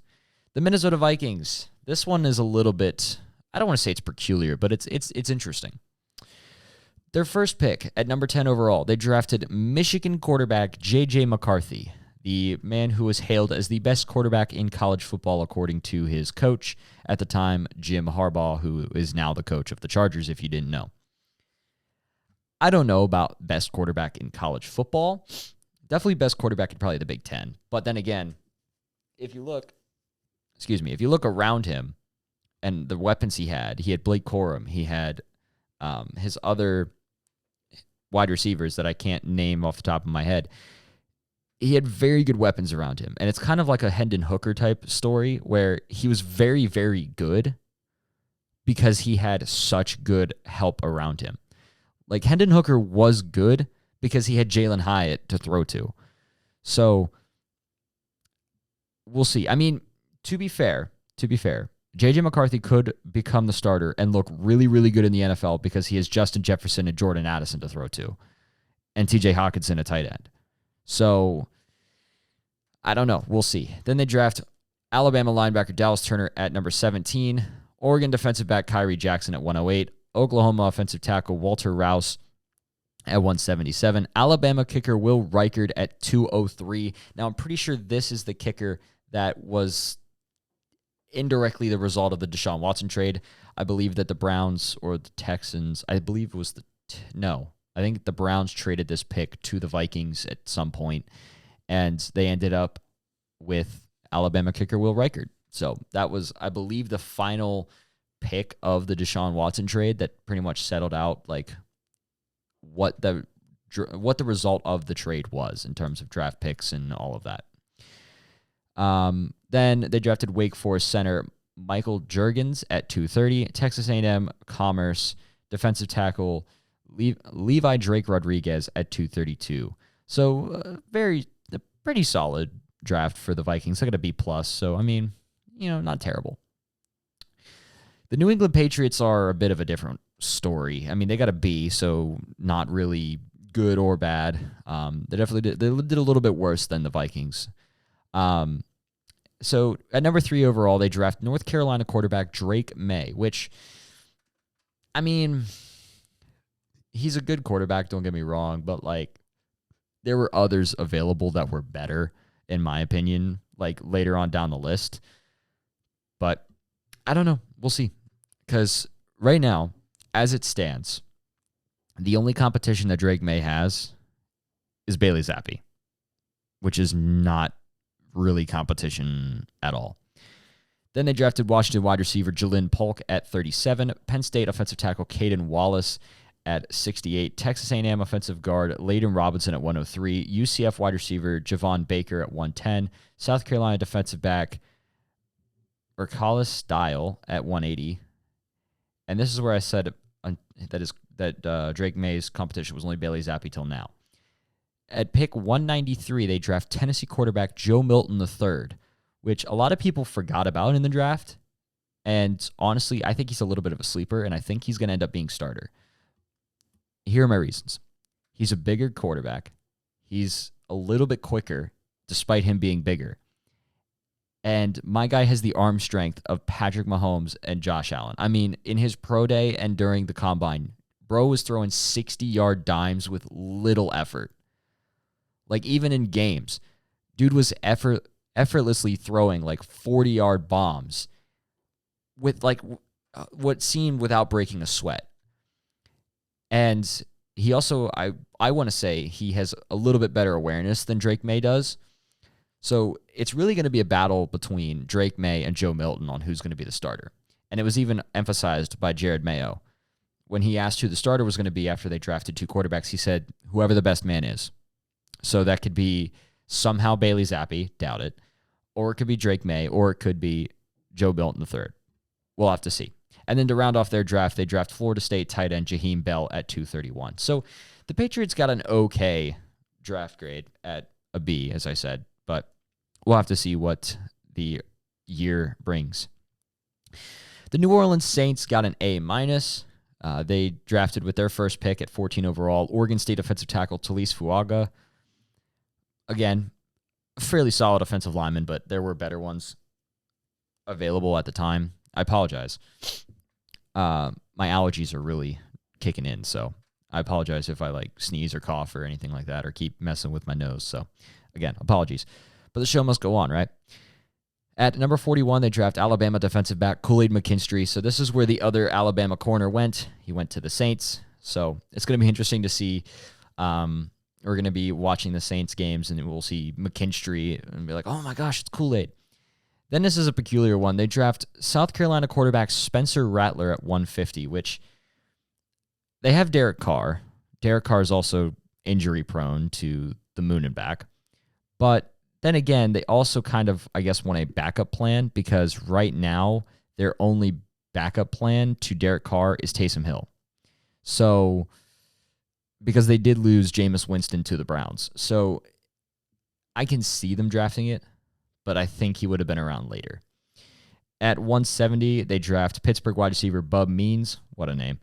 The Minnesota Vikings. This one is a little bit, I don't want to say it's peculiar, but it's interesting. Their first pick at number 10 overall, they drafted Michigan quarterback J.J. McCarthy, the man who was hailed as the best quarterback in college football according to his coach at the time, Jim Harbaugh, who is now the coach of the Chargers, if you didn't know. I don't know about best quarterback in college football. Definitely best quarterback in probably the Big Ten. But then again, if you look around him and the weapons he had Blake Corum, he had his other wide receivers that I can't name off the top of my head. He had very good weapons around him. And it's kind of like a Hendon Hooker type story where he was very, very good because he had such good help around him. Like, Hendon Hooker was good because he had Jalen Hyatt to throw to. So, we'll see. I mean, to be fair, J.J. McCarthy could become the starter and look really, really good in the NFL because he has Justin Jefferson and Jordan Addison to throw to, and T.J. Hawkinson, a tight end. So, I don't know. We'll see. Then they draft Alabama linebacker Dallas Turner at number 17, Oregon defensive back Kyrie Jackson at 108, Oklahoma offensive tackle Walter Rouse at 177, Alabama kicker Will Reichard at 203. Now, I'm pretty sure this is the kicker that was indirectly the result of the Deshaun Watson trade. I believe that the Browns or the Texans, I think the Browns traded this pick to the Vikings at some point, and they ended up with Alabama kicker Will Reichard. So that was, I believe, the final pick of the Deshaun Watson trade that pretty much settled out like what the result of the trade was in terms of draft picks and all of that. Then they drafted Wake Forest center Michael Jurgens at 230, Texas A&M Commerce defensive tackle Levi Drake Rodriguez at 232. So a pretty solid draft for the Vikings. They got a B+, so I mean, not terrible. The New England Patriots are a bit of a different story. I mean, they got a B, so not really good or bad. They did a little bit worse than the Vikings. So at number 3 overall, they draft North Carolina quarterback Drake May, which, I mean, he's a good quarterback, don't get me wrong, but like there were others available that were better, in my opinion, like later on down the list. But I don't know. We'll see. Because right now, as it stands, the only competition that Drake May has is Bailey Zappi, which is not really competition at all. Then they drafted Washington wide receiver Jalen Polk at 37, Penn State offensive tackle Caden Wallace at 68, Texas A&M offensive guard Layden Robinson at 103, UCF wide receiver Javon Baker at 110, South Carolina defensive back Urkalis Style at 180. And this is where I said that Drake May's competition was only Bailey Zappi till now. At pick 193, they draft Tennessee quarterback Joe Milton III, which a lot of people forgot about in the draft. And honestly, I think he's a little bit of a sleeper, and I think he's going to end up being starter. Here are my reasons. He's a bigger quarterback. He's a little bit quicker, despite him being bigger. And my guy has the arm strength of Patrick Mahomes and Josh Allen. I mean, in his pro day and during the combine, bro was throwing 60-yard dimes with little effort. Like, even in games, dude was effortlessly throwing like 40-yard bombs with like what seemed without breaking a sweat. And he also, I want to say, he has a little bit better awareness than Drake May does. So it's really going to be a battle between Drake May and Joe Milton on who's going to be the starter. And it was even emphasized by Jared Mayo. When he asked who the starter was going to be after they drafted 2 quarterbacks, he said, whoever the best man is. So that could be somehow Bailey Zappi, doubt it, or it could be Drake May, or it could be Joe Milton III. We'll have to see. And then to round off their draft, they draft Florida State tight end Jaheim Bell at 231. So the Patriots got an okay draft grade at a B, as I said, but we'll have to see what the year brings. The New Orleans Saints got an A-. They drafted with their first pick at 14 overall, Oregon State offensive tackle Talise Fuaga. Again, fairly solid offensive lineman, but there were better ones available at the time. I apologize. My allergies are really kicking in, so I apologize if I sneeze or cough or anything like that or keep messing with my nose. So again, apologies. But the show must go on, right? At number 41, they draft Alabama defensive back Kool-Aid McKinstry. So this is where the other Alabama corner went. He went to the Saints. So it's going to be interesting to see. We're going to be watching the Saints games, and we'll see McKinstry and be like, oh my gosh, it's Kool-Aid. Then this is a peculiar one. They draft South Carolina quarterback Spencer Rattler at 150, which they have Derek Carr. Derek Carr is also injury prone to the moon and back. But then again, they also kind of, I guess, want a backup plan because right now their only backup plan to Derek Carr is Taysom Hill. So, because they did lose Jameis Winston to the Browns. So, I can see them drafting it, but I think he would have been around later. At 170, they draft Pittsburgh wide receiver Bub Means. What a name.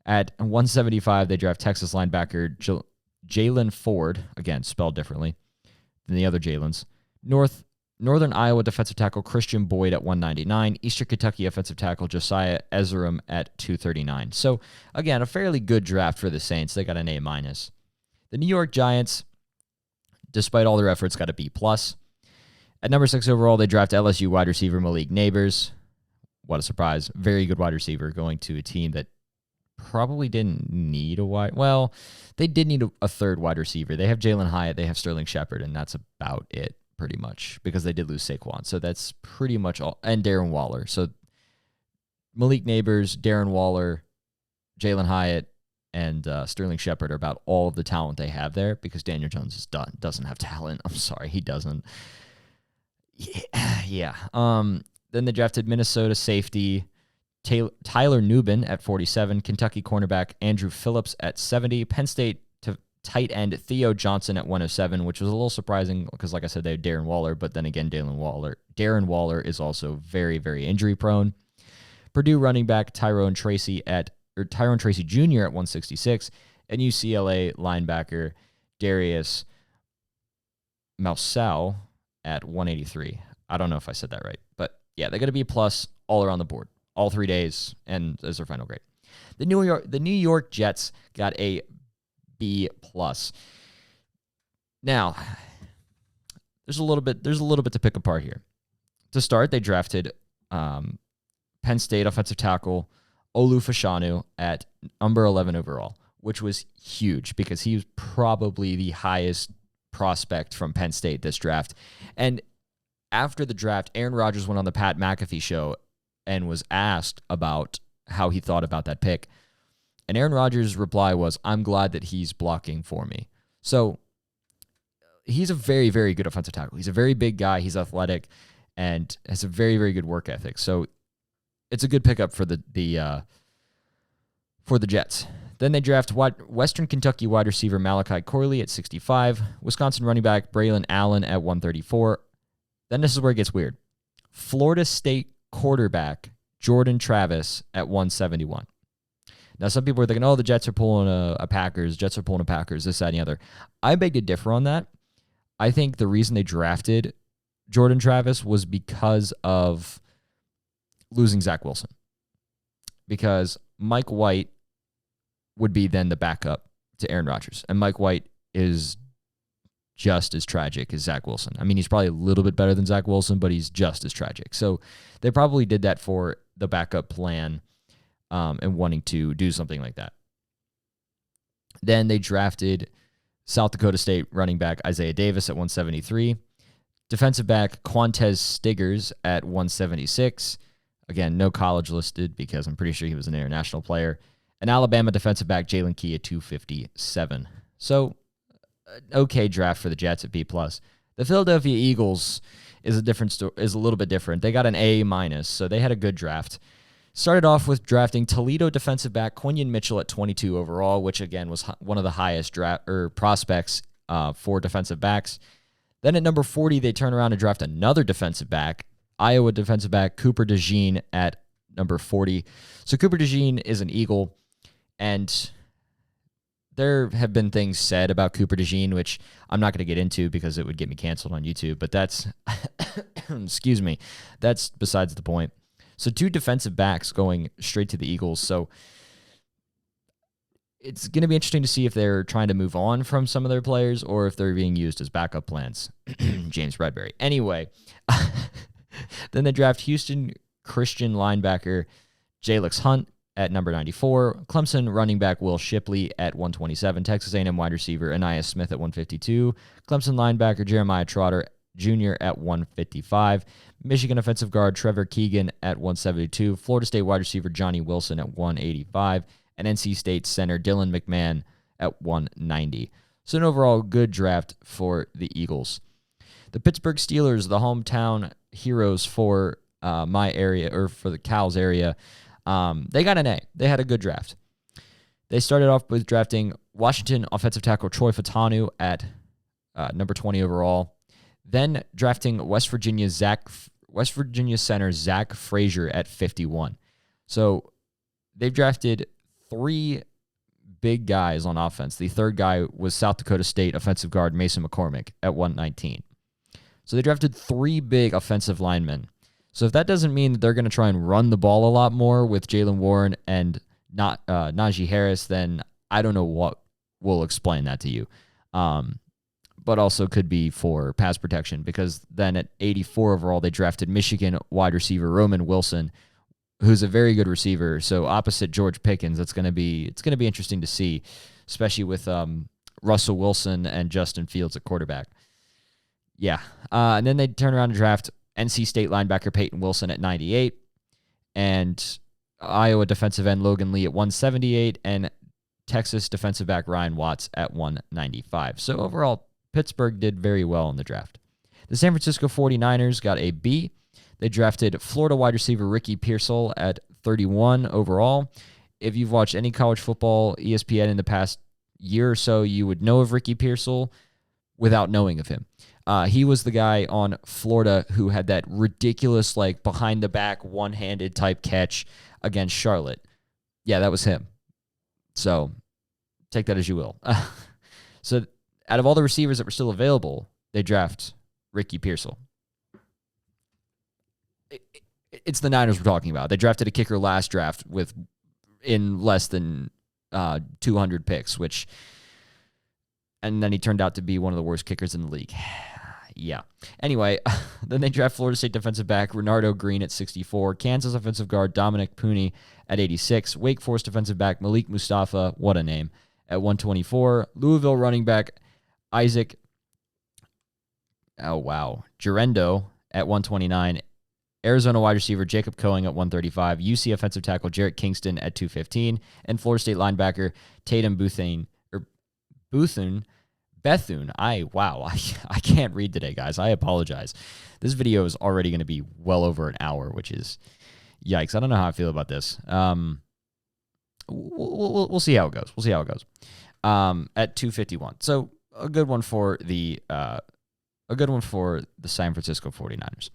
At 175, they draft Texas linebacker Jalen Ford, again, spelled differently than the other Jalen's. Northern Iowa defensive tackle Christian Boyd at 199. Eastern Kentucky offensive tackle Josiah Ezram at 239. So, again, a fairly good draft for the Saints. They got an A-. The New York Giants, despite all their efforts, got a B+. At number 6 overall, they draft LSU wide receiver Malik Nabers. What a surprise. Very good wide receiver going to a team that probably didn't need a wide... Well, they did need a third wide receiver. They have Jalen Hyatt, they have Sterling Shepard, and that's about it, pretty much, because they did lose Saquon. So that's pretty much all. And Darren Waller. So Malik Nabers, Darren Waller, Jalen Hyatt, and Sterling Shepard are about all of the talent they have there because Daniel Jones is done. Doesn't have talent. I'm sorry, he doesn't. Yeah. Then they drafted Minnesota safety Tyler Nubin at 47, Kentucky cornerback Andrew Phillips at 70, Penn State tight end Theo Johnson at 107, which was a little surprising because, like I said, they had Darren Waller, but then again, Darren Waller is also very, very injury prone. Purdue running back Tyrone Tracy Jr. at 166, and UCLA linebacker Darius Moussault at 183. I don't know if I said that right, but yeah, they're going to be plus all around the board, all 3 days, and as their final grade. The New York Jets got a B+. Now, there's a little bit to pick apart here. To start, they drafted Penn State offensive tackle Olu Fashanu at number 11 overall, which was huge because he was probably the highest prospect from Penn State this draft. And after the draft, Aaron Rodgers went on the Pat McAfee show and was asked about how he thought about that pick. And Aaron Rodgers' reply was, I'm glad that he's blocking for me. So he's a very, very good offensive tackle. He's a very big guy. He's athletic and has a very, very good work ethic. So it's a good pickup for the Jets. Then they draft Western Kentucky wide receiver Malachi Corley at 65, Wisconsin running back Braylon Allen at 134. Then this is where it gets weird. Florida State quarterback Jordan Travis at 171. Now, some people are thinking, oh, the Jets are pulling a Packers, this, that, and the other. I beg to differ on that. I think the reason they drafted Jordan Travis was because of losing Zach Wilson. Because Mike White would be then the backup to Aaron Rodgers. And Mike White is just as tragic as Zach Wilson. I mean, he's probably a little bit better than Zach Wilson, but he's just as tragic. So they probably did that for the backup plan and wanting to do something like that. Then they drafted South Dakota State running back Isaiah Davis at 173. Defensive back Quantez Stiggers at 176. Again, no college listed because I'm pretty sure he was an international player. And Alabama defensive back Jalen Key at 257. So, okay draft for the Jets at B+. The Philadelphia Eagles is a little bit different. They got an A-, so they had a good draft. Started off with drafting Toledo defensive back Quinion Mitchell at 22 overall, which again was one of the highest prospects for defensive backs. Then at number 40, they turn around and draft another defensive back, Iowa defensive back Cooper DeJean at number 40. So Cooper DeJean is an Eagle, and there have been things said about Cooper DeJean, which I'm not going to get into because it would get me canceled on YouTube, but that's, excuse me, that's besides the point. So 2 defensive backs going straight to the Eagles. So it's going to be interesting to see if they're trying to move on from some of their players or if they're being used as backup plans. James Bradbury. Anyway, then they draft Houston Christian linebacker Jalix Hunt at number 94, Clemson running back Will Shipley at 127, Texas A&M wide receiver Anais Smith at 152, Clemson linebacker Jeremiah Trotter Jr. at 155, Michigan offensive guard Trevor Keegan at 172, Florida State wide receiver Johnny Wilson at 185, and NC State center Dylan McMahon at 190. So an overall good draft for the Eagles. The Pittsburgh Steelers, the hometown heroes for my area, or for the Cows area, they got an A. They had a good draft. They started off with drafting Washington offensive tackle Troy Fautanu at number 20 overall. Then drafting West Virginia center Zach Frazier at 51. So they've drafted 3 big guys on offense. The third guy was South Dakota State offensive guard Mason McCormick at 119. So they drafted 3 big offensive linemen. So if that doesn't mean that they're going to try and run the ball a lot more with Jaylen Warren and not Najee Harris, then I don't know what will explain that to you. But also could be for pass protection, because then at 84 overall, they drafted Michigan wide receiver Roman Wilson, who's a very good receiver. So opposite George Pickens, it's going to be interesting to see, especially with Russell Wilson and Justin Fields at quarterback. Yeah. And then they turn around and draft NC State linebacker Peyton Wilson at 98, and Iowa defensive end Logan Lee at 178, and Texas defensive back Ryan Watts at 195. So overall, Pittsburgh did very well in the draft. The San Francisco 49ers got a B. They drafted Florida wide receiver Ricky Pearsall at 31 overall. If you've watched any college football, ESPN in the past year or so, you would know of Ricky Pearsall without knowing of him. He was the guy on Florida who had that ridiculous, like, behind-the-back, one-handed type catch against Charlotte. Yeah, that was him. So take that as you will. So out of all the receivers that were still available, they draft Ricky Pearsall. It's the Niners we're talking about. They drafted a kicker last draft in less than 200 picks, and then he turned out to be one of the worst kickers in the league. Yeah. Anyway, then they draft Florida State defensive back Renardo Green at 64, Kansas offensive guard Dominic Pooney at 86, Wake Forest defensive back Malik Mustafa, what a name, at 124, Louisville running back Isaac, Gerendo at 129, Arizona wide receiver Jacob Coing at 135, UC offensive tackle Jarrett Kingston at 215, and Florida State linebacker Tatum Bethune. I can't read today, guys. I apologize. This video is already going to be well over an hour, which is yikes. I don't know how I feel about this. We'll see how it goes. At 251. So a good one for the San Francisco 49ers.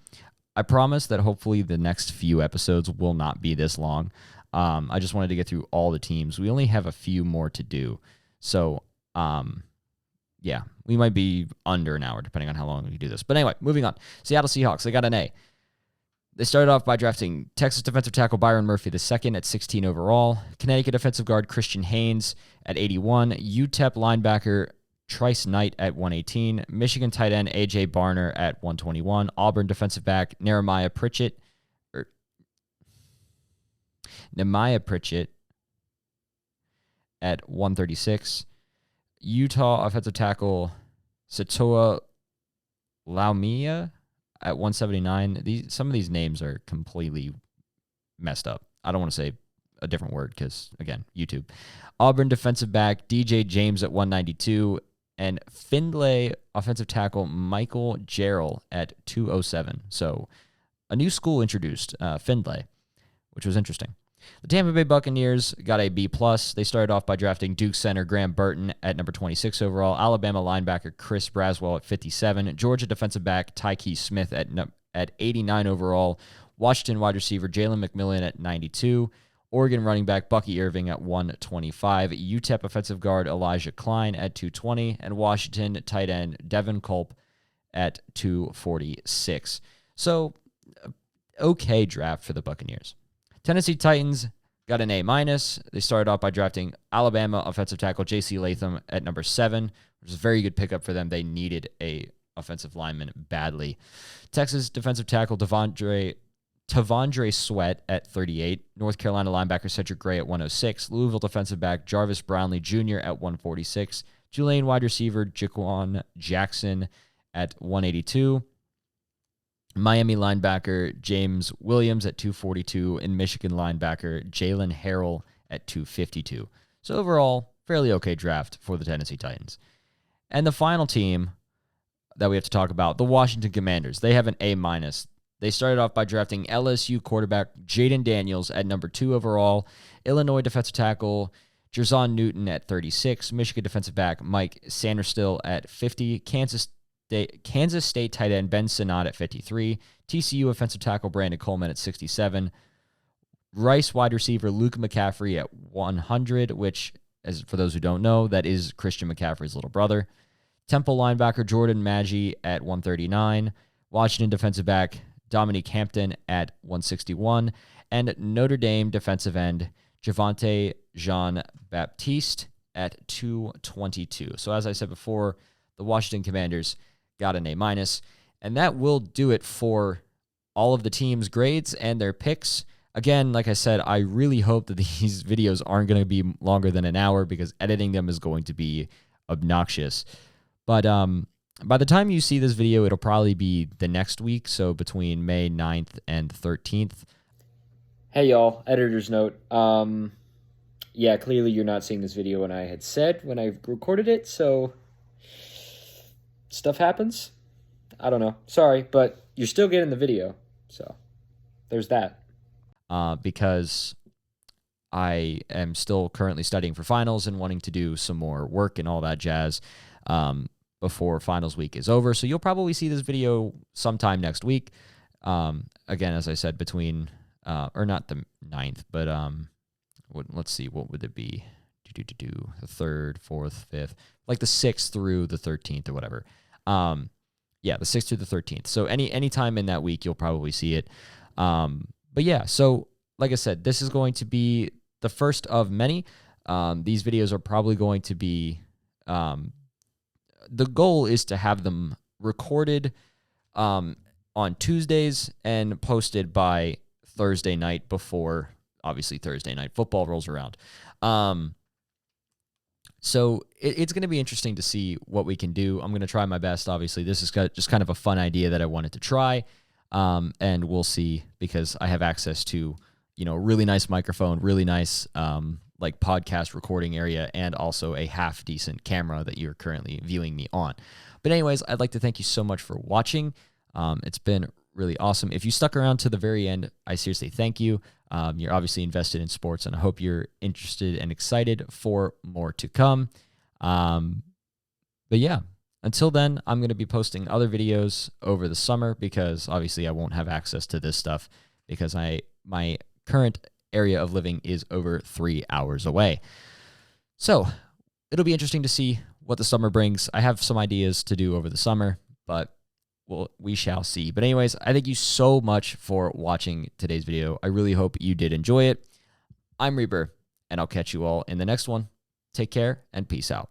I promise that hopefully the next few episodes will not be this long. I just wanted to get through all the teams. We only have a few more to do. So, yeah, we might be under an hour depending on how long we do this. But anyway, moving on. Seattle Seahawks, they got an A. They started off by drafting Texas defensive tackle Byron Murphy II at 16 overall, Connecticut defensive guard Christian Haynes at 81, UTEP linebacker Trice Knight at 118, Michigan tight end A.J. Barner at 121, Auburn defensive back Nehemiah Pritchett at 136, Utah offensive tackle Satoa Laumia at 179. Some of these names are completely messed up. I don't want to say a different word because, again, YouTube. Auburn defensive back DJ James at 192, and Findlay offensive tackle Michael Jarrell at 207. So a new school introduced, Findlay, which was interesting. The Tampa Bay Buccaneers got a B+. They started off by drafting Duke center Graham Burton at number 26 overall, Alabama linebacker Chris Braswell at 57, Georgia defensive back Tyke Smith at 89 overall, Washington wide receiver Jalen McMillan at 92, Oregon running back Bucky Irving at 125, UTEP offensive guard Elijah Klein at 220, and Washington tight end Devin Culp at 246. So, okay draft for the Buccaneers. Tennessee Titans got an A-. They started off by drafting Alabama offensive tackle J.C. Latham at number 7, which is a very good pickup for them. They needed a offensive lineman badly. Texas defensive tackle Tavondre Sweat at 38, North Carolina linebacker Cedric Gray at 106, Louisville defensive back Jarvis Brownlee Jr. at 146, Tulane wide receiver Jaquan Jackson at 182, Miami linebacker James Williams at 242, and Michigan linebacker Jalen Harrell at 252. So overall, fairly okay draft for the Tennessee Titans. And the final team that we have to talk about, the Washington Commanders. They have an A-. They started off by drafting LSU quarterback Jaden Daniels at number 2 overall, Illinois defensive tackle Jerzon Newton at 36, Michigan defensive back Mike Sanderstill at 50, Kansas State tight end Ben Sinnott at 53, TCU offensive tackle Brandon Coleman at 67, Rice wide receiver Luke McCaffrey at 100, which, as for those who don't know, that is Christian McCaffrey's little brother. Temple linebacker Jordan Maggi at 139, Washington defensive back Dominique Hampton at 161, and Notre Dame defensive end Javonte Jean-Baptiste at 222. So as I said before, the Washington Commanders got an A-. And that will do it for all of the teams' grades and their picks. Again, like I said, I really hope that these videos aren't going to be longer than an hour because editing them is going to be obnoxious. But by the time you see this video, it'll probably be the next week, so between May 9th and 13th. Hey, y'all, editor's note. Yeah, clearly you're not seeing this video when I had said when I recorded it, so stuff happens. I don't know. Sorry, but you're still getting the video, so there's that. Because I am still currently studying for finals and wanting to do some more work and all that jazz before finals week is over. So you'll probably see this video sometime next week. Again, as I said, between, or not the 9th, but let's see, what would it be? The 3rd, 4th, 5th, like the 6th through the 13th or whatever. Yeah, the 6th through the 13th. So any time in that week, you'll probably see it. But yeah, so like I said, this is going to be the first of many. These videos are probably going to be, the goal is to have them recorded on Tuesdays and posted by Thursday night before, obviously, Thursday night football rolls around. So it's going to be interesting to see what we can do. I'm going to try my best, obviously. This is just kind of a fun idea that I wanted to try, and we'll see because I have access to, really nice microphone, really nice like podcast recording area, and also a half decent camera that you're currently viewing me on. But anyways, I'd like to thank you so much for watching. It's been really awesome. If you stuck around to the very end, I seriously thank you. You're obviously invested in sports, and I hope you're interested and excited for more to come. But yeah, until then, I'm going to be posting other videos over the summer because obviously I won't have access to this stuff because my current area of living is over 3 hours away. So it'll be interesting to see what the summer brings. I have some ideas to do over the summer, but we shall see. But anyways, I thank you so much for watching today's video. I really hope you did enjoy it. I'm Reaper, and I'll catch you all in the next one. Take care, and peace out.